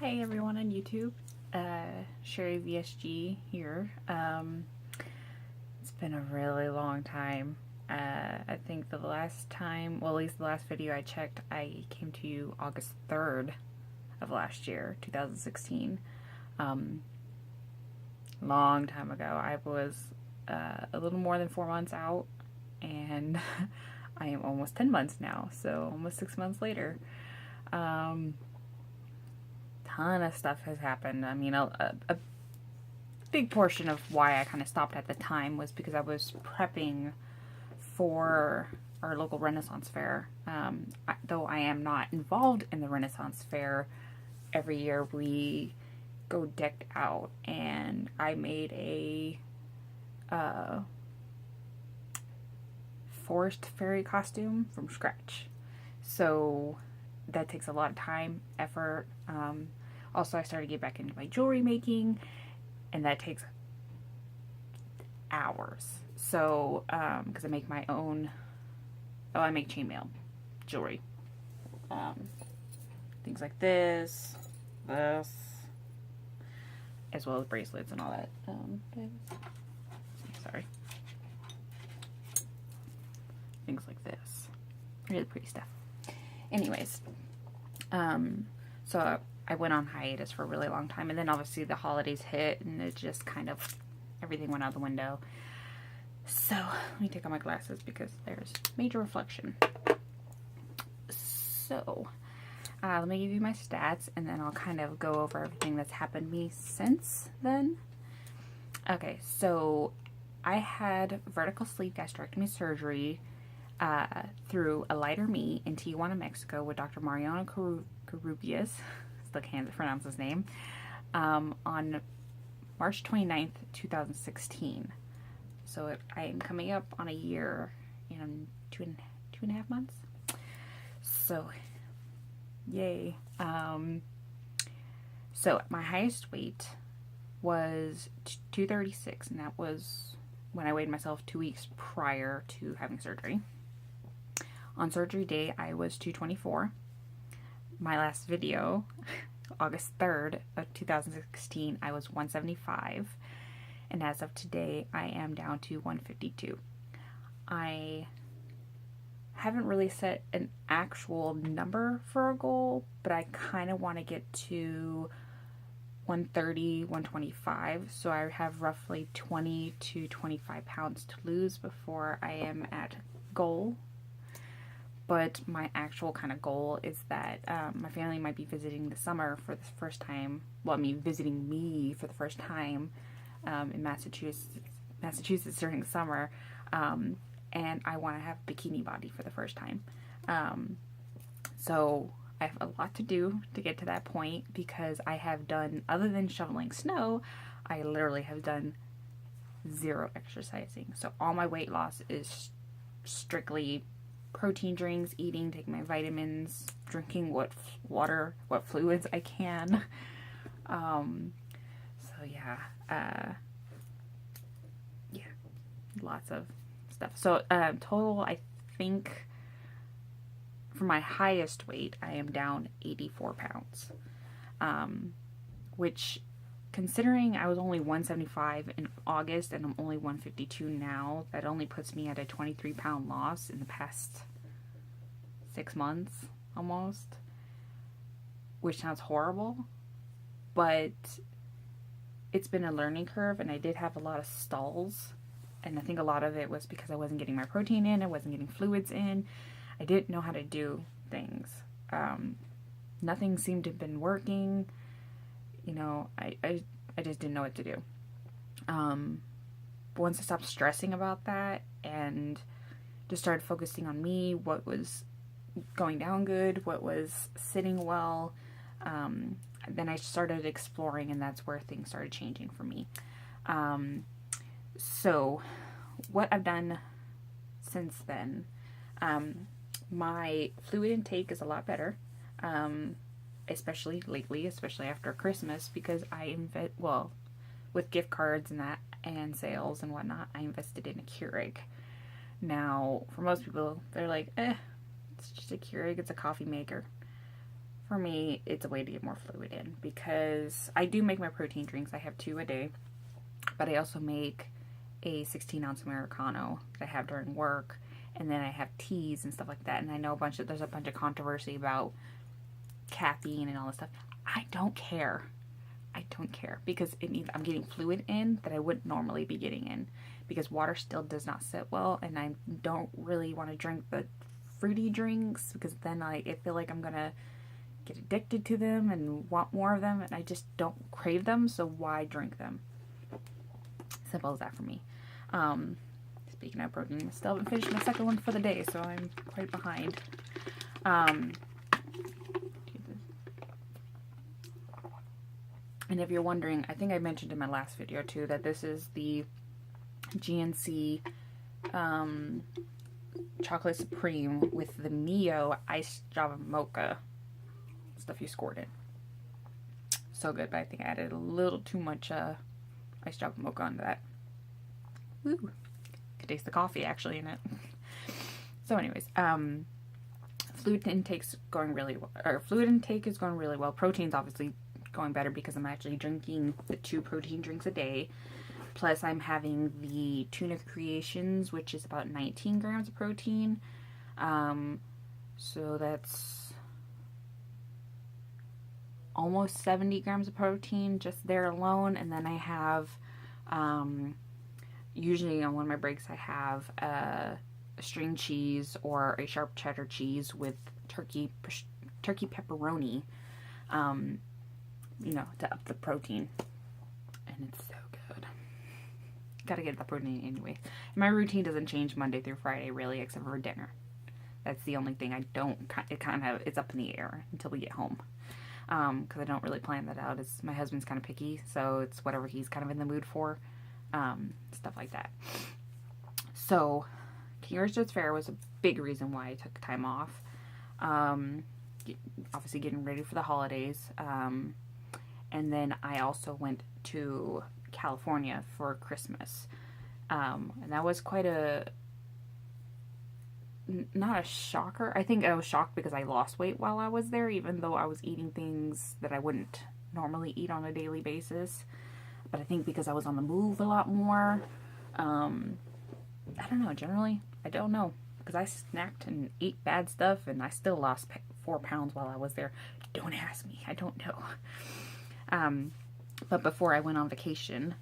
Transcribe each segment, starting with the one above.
Hi everyone on YouTube, Sherry VSG here. It's been a really long time. I think the last time, well, at least the last video I checked, I came to you August 3rd of last year, 2016. Long time ago. I was a little more than 4 months out, and I am almost 10 months now, so almost 6 months later. Ton of stuff has happened. I mean, a big portion of why I kind of stopped at the time was because I was prepping for our local Renaissance Fair. Though I am not involved in the Renaissance Fair, every year we go decked out, and I made a forest fairy costume from scratch. So that takes a lot of time, effort. Also, I started to get back into my jewelry making, and that takes hours. So, because I make my own, I make chainmail jewelry. Things like this, as well as bracelets and all that. Sorry. Things like this. Really pretty stuff. Anyways, so I went on hiatus for a really long time, and then obviously the holidays hit, and it just kind of, everything went out the window. So, let me take off my glasses because there's major reflection. So, let me give you my stats, and then I'll kind of go over everything that's happened to me since then. Okay, so I had vertical sleeve gastrectomy surgery through a lighter me in Tijuana, Mexico with Dr. Mariano Carubias. Still can't pronounce his name. On March 29th, 2016. So I am coming up on a year in two and a half months. So, yay. So my highest weight was 236, and that was when I weighed myself 2 weeks prior to having surgery. On surgery day, I was 224. My last video, August 3rd of 2016, I was 175. And as of today, I am down to 152. I haven't really set an actual number for a goal, but I kind of want to get to 130, 125. So I have roughly 20 to 25 pounds to lose before I am at goal. But my actual kind of goal is that my family might be visiting this summer for the first time. Well, I mean, visiting me for the first time in Massachusetts during summer. And I want to have bikini body for the first time. So I have a lot to do to get to that point, because I have done, other than shoveling snow, I literally have done zero exercising. So all my weight loss is strictly protein drinks, eating, taking my vitamins, drinking what fluids I can. So yeah, lots of stuff. So total, I think for my highest weight, I am down 84 pounds, which, considering I was only 175 in August and I'm only 152 now, that only puts me at a 23-pound loss in the past 6 months almost, which sounds horrible, but it's been a learning curve, and I did have a lot of stalls, and I think a lot of it was because I wasn't getting my protein in, I wasn't getting fluids in, I didn't know how to do things. Nothing seemed to have been working. You know, I just didn't know what to do. Once I stopped stressing about that and just started focusing on me, what was going down good, what was sitting well, then I started exploring, and that's where things started changing for me. So what I've done since then, my fluid intake is a lot better. Especially lately, especially after Christmas, because with gift cards and that, and sales and whatnot, I invested in a Keurig. Now, for most people, they're like, it's just a Keurig, it's a coffee maker. for me, it's a way to get more fluid in, because I do make my protein drinks. I have 2 a day, but I also make a 16-ounce Americano that I have during work, and then I have teas and stuff like that. And I know there's a bunch of controversy about caffeine and all this stuff. I don't care. I don't care, because it means I'm getting fluid in that I wouldn't normally be getting in, because water still does not sit well, and I don't really want to drink the fruity drinks, because then I feel like I'm gonna get addicted to them and want more of them, and I just don't crave them, so why drink them? Simple as that for me. Speaking of protein, I still haven't finished my second one for the day, so I'm quite behind. And if you're wondering, I think I mentioned in my last video too that this is the GNC Chocolate Supreme with the Mio Iced Java Mocha stuff you scored in. So good, but I think I added a little too much Iced Java Mocha onto that. Woo! Could taste the coffee actually in it. So anyways, fluid intake is going really well. Protein's obviously going better because I'm actually drinking the 2 protein drinks a day. Plus I'm having the Tuna Creations, which is about 19 grams of protein. So that's almost 70 grams of protein just there alone. And then I have, usually on one of my breaks, I have a string cheese or a sharp cheddar cheese with turkey pepperoni, you know, to up the protein. And it's so good. Gotta get the protein anyway. My routine doesn't change Monday through Friday, really, except for dinner. That's the only thing I don't, it's up in the air until we get home. Because I don't really plan that out. My husband's kind of picky, so it's whatever he's kind of in the mood for. Stuff like that. So, King Richard's Fair was a big reason why I took time off. Obviously getting ready for the holidays. And then I also went to California for Christmas. And that was quite not a shocker. I think I was shocked because I lost weight while I was there, even though I was eating things that I wouldn't normally eat on a daily basis. But I think because I was on the move a lot more, I don't know, generally, I don't know. Because I snacked and ate bad stuff, and I still lost 4 pounds while I was there. Don't ask me, I don't know. But before I went on vacation,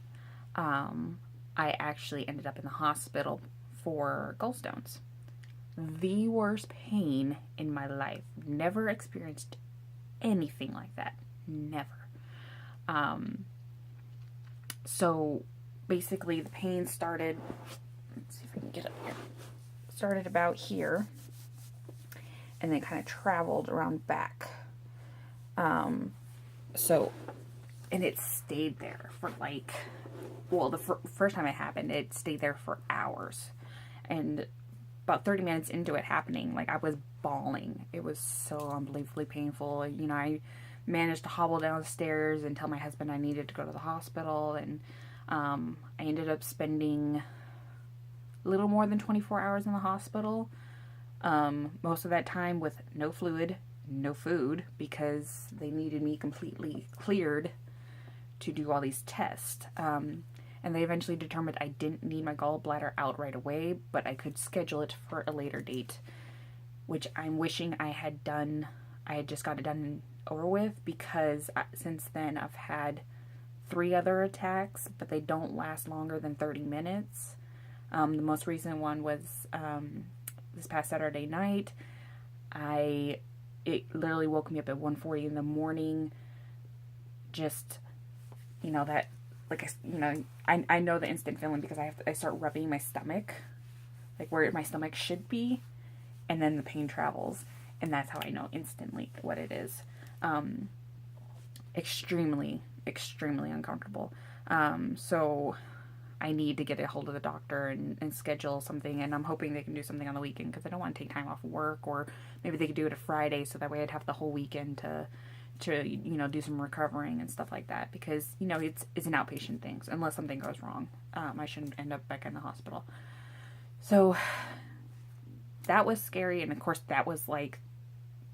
I actually ended up in the hospital for gallstones. The worst pain in my life. Never experienced anything like that. Never. So basically the pain started, let's see if I can get up here, started about here and then kind of traveled around back. And it stayed there for like, well, the first time it happened, it stayed there for hours. And about 30 minutes into it happening, like I was bawling. It was so unbelievably painful. You know, I managed to hobble downstairs and tell my husband I needed to go to the hospital. And I ended up spending a little more than 24 hours in the hospital. Most of that time with no fluid, no food, because they needed me completely cleared to do all these tests. And they eventually determined I didn't need my gallbladder out right away, but I could schedule it for a later date, which I'm wishing I had just got it done and over with, because since then I've had 3 other attacks, but they don't last longer than 30 minutes. The most recent one was this past Saturday night. It literally woke me up at 1:40 in the morning. Just, you know, that, like, you know, I know the instant feeling because I start rubbing my stomach, like where my stomach should be, and then the pain travels, and that's how I know instantly what it is. Extremely, extremely uncomfortable. So I need to get a hold of the doctor and schedule something, and I'm hoping they can do something on the weekend because I don't want to take time off work, or maybe they could do it a Friday so that way I'd have the whole weekend to you know, do some recovering and stuff like that, because, you know, it's an outpatient thing, so unless something goes wrong, I shouldn't end up back in the hospital. So that was scary, and of course that was like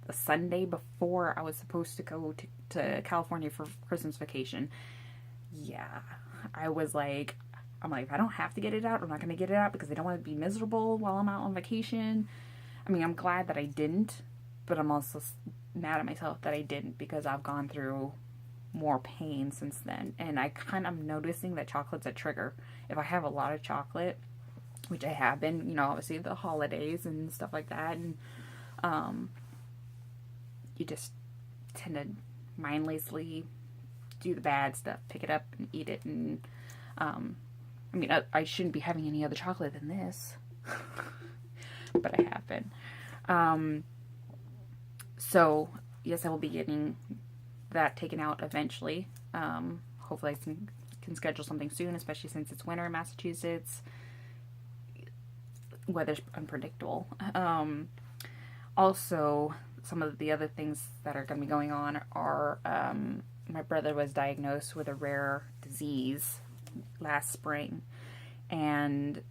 the Sunday before I was supposed to go to California for Christmas vacation. Yeah, I was like, I'm like, if I don't have to get it out, I'm not going to get it out because I don't want to be miserable while I'm out on vacation. I mean, I'm glad that I didn't, but I'm also mad at myself that I didn't because I've gone through more pain since then. And I kind of noticing that chocolate's a trigger. If I have a lot of chocolate, which I have been, you know, obviously the holidays and stuff like that, and you just tend to mindlessly do the bad stuff, pick it up and eat it. And I mean, I shouldn't be having any other chocolate than this, but I have been. So yes, I will be getting that taken out eventually. Hopefully I can schedule something soon, especially since it's winter in Massachusetts. Weather's unpredictable. Also, some of the other things that are going to be going on are my brother was diagnosed with a rare disease last spring, and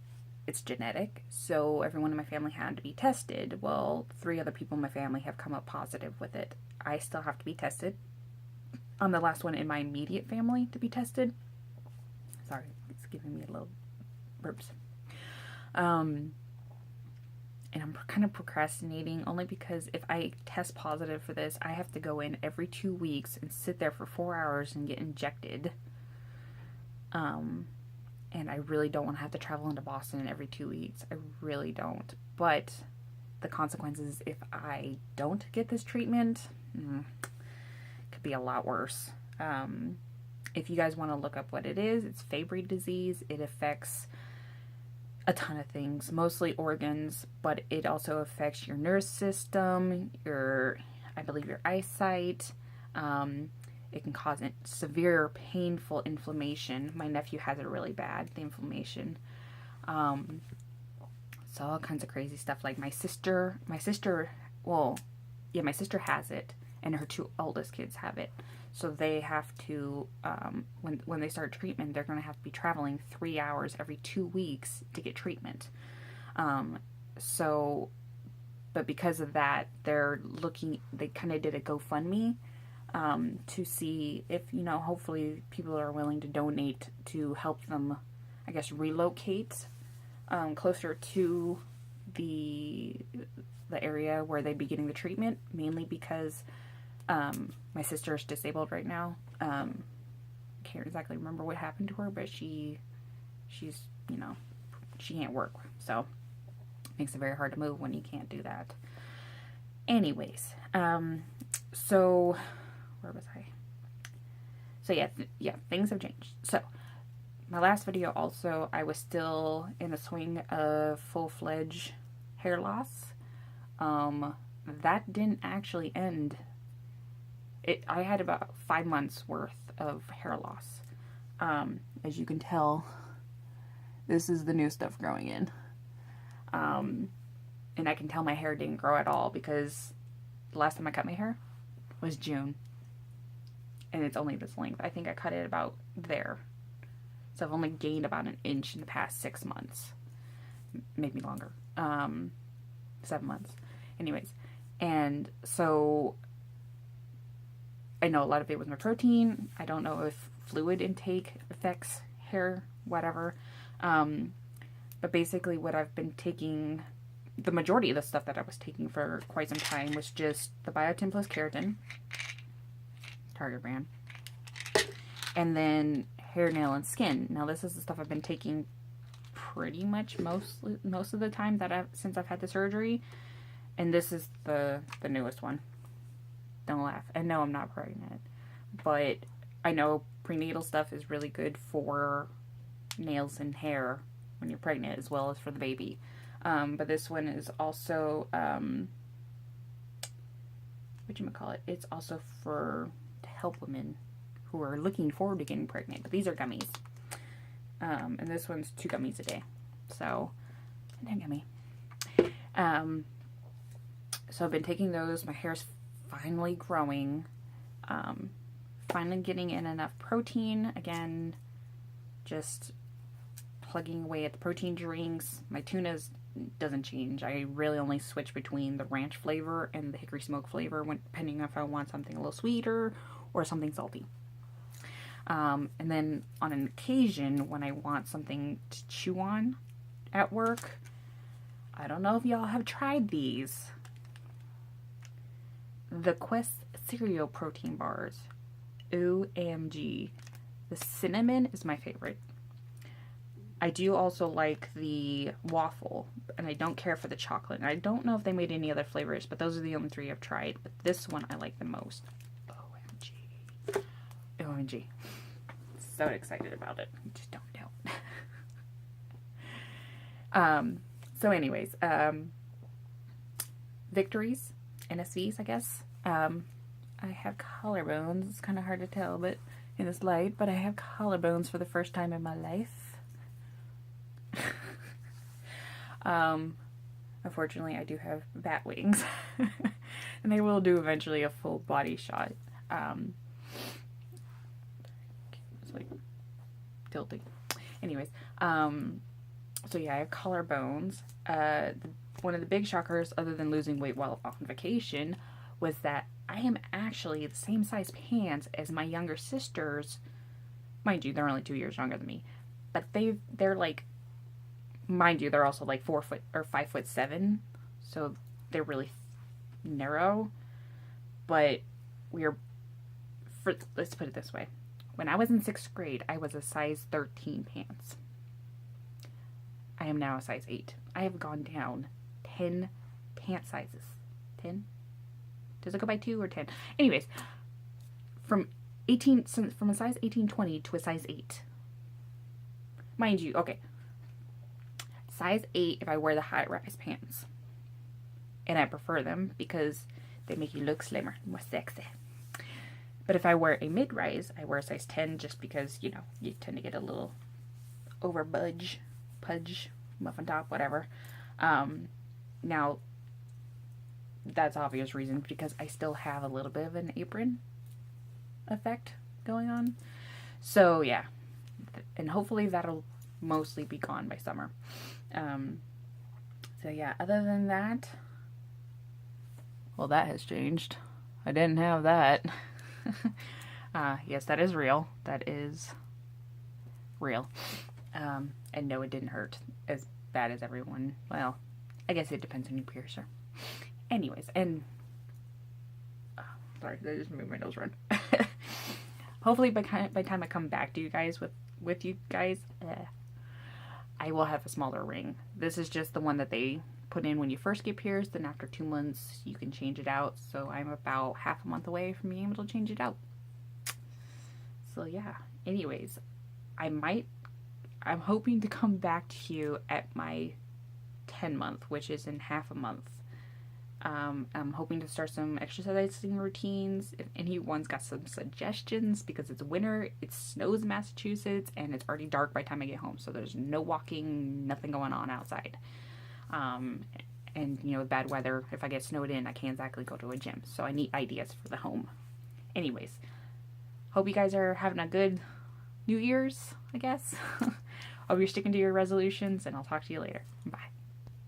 it's genetic, so everyone in my family had to be tested. Well, 3 other people in my family have come up positive with it. I still have to be tested. I'm the last one in my immediate family to be tested. Sorry, it's giving me a little burps. And I'm kind of procrastinating only because if I test positive for this, I have to go in every 2 weeks and sit there for 4 hours and get injected. And I really don't want to have to travel into Boston every 2 weeks. I really don't. But the consequences if I don't get this treatment could be a lot worse. If you guys want to look up what it is, it's Fabry disease. It affects a ton of things, mostly organs, but it also affects your nervous system, I believe your eyesight. It can cause severe, painful inflammation. My nephew has it really bad, the inflammation. So all kinds of crazy stuff. Like my sister has it, and her 2 oldest kids have it. So they have to, when they start treatment, they're going to have to be traveling 3 hours every 2 weeks to get treatment. But because of that, they kind of did a GoFundMe to see if, you know, hopefully people are willing to donate to help them, I guess, relocate closer to the area where they'd be getting the treatment, mainly because my sister is disabled right now. Can't exactly remember what happened to her, but she's, you know, she can't work, so it makes it very hard to move when you can't do that. Anyways, so where was I? So yeah, things have changed. So my last video also, I was still in the swing of full-fledged hair loss. That didn't actually end. I had about 5 months worth of hair loss. As you can tell, this is the new stuff growing in. And I can tell my hair didn't grow at all because the last time I cut my hair was June. And it's only this length. I think I cut it about there. So I've only gained about 1 inch in the past 6 months. Maybe longer. 7 months. Anyways. And so I know a lot of it was my protein. I don't know if fluid intake affects hair, whatever. But basically what I've been taking, the majority of the stuff that I was taking for quite some time was just the Biotin plus keratin, Target brand, and then hair, nail, and skin. Now this is the stuff I've been taking pretty much most of the time since I've had the surgery, and this is the newest one. Don't laugh. And no, I'm not pregnant, but I know prenatal stuff is really good for nails and hair when you're pregnant as well as for the baby. But this one is also, whatchamacallit, it's also to help women who are looking forward to getting pregnant. But these are gummies. And this one's 2 gummies a day. So, and gummy. So I've been taking those. My hair's finally growing. Finally getting in enough protein. Again, just plugging away at the protein drinks. My tuna's doesn't change. I really only switch between the ranch flavor and the hickory smoke flavor, when depending if I want something a little sweeter or something salty. And then on an occasion when I want something to chew on at work, I don't know if y'all have tried these. The Quest cereal protein bars. OMG. The cinnamon is my favorite. I do also like the waffle, and I don't care for the chocolate. And I don't know if they made any other flavors, but those are the only 3 I've tried. But this one I like the most. OMG. OMG. So excited about it. Just don't doubt. So anyways, victories, NSVs, I guess. I have collarbones. It's kind of hard to tell, but in this light, but I have collarbones for the first time in my life. Unfortunately, I do have bat wings, and they will do eventually a full body shot. It's like tilting. Anyways, so yeah, I have collarbones. One of the big shockers, other than losing weight while on vacation, was that I am actually the same size pants as my younger sisters. Mind you, they're only 2 years younger than me, but they're like, mind you, they're also like 4 foot or 5'7", so they're really narrow. But let's put it this way: when I was in 6th grade, I was a size 13 pants. I am now a size 8. I have gone down 10 pant sizes. 10? Does it go by 2 or 10? Anyways, from a size 18-20 to a size 8. Mind you, okay, size 8 if I wear the high-rise pants. And I prefer them because they make you look slimmer, more sexy. But if I wear a mid-rise, I wear a size 10 just because, you know, you tend to get a little pudge, muffin top, whatever. Now, that's obvious reason because I still have a little bit of an apron effect going on. So, yeah. And hopefully that'll mostly be gone by summer. So, yeah, other than that, well, that has changed. I didn't have that. Yes, that is real. That is real. And no, it didn't hurt as bad as everyone. Well, I guess it depends on your piercer. Anyways, and sorry, I just moved my nose run. Hopefully, by the time I come back to you guys with you guys, I will have a smaller ring. This is just the one that they put in when you first get pierced, and after 2 months you can change it out. So I'm about half a month away from being able to change it out. So yeah. Anyways, I'm hoping to come back to you at my 10-month, which is in half a month. I'm hoping to start some exercising routines. If anyone's got some suggestions, because it's winter, it snows in Massachusetts, and it's already dark by the time I get home, so there's no walking, nothing going on outside. And you know, with bad weather, if I get snowed in, I can't exactly go to a gym, so I need ideas for the home. Anyways, hope you guys are having a good New Year's, I guess. Hope you're sticking to your resolutions, and I'll talk to you later. Bye.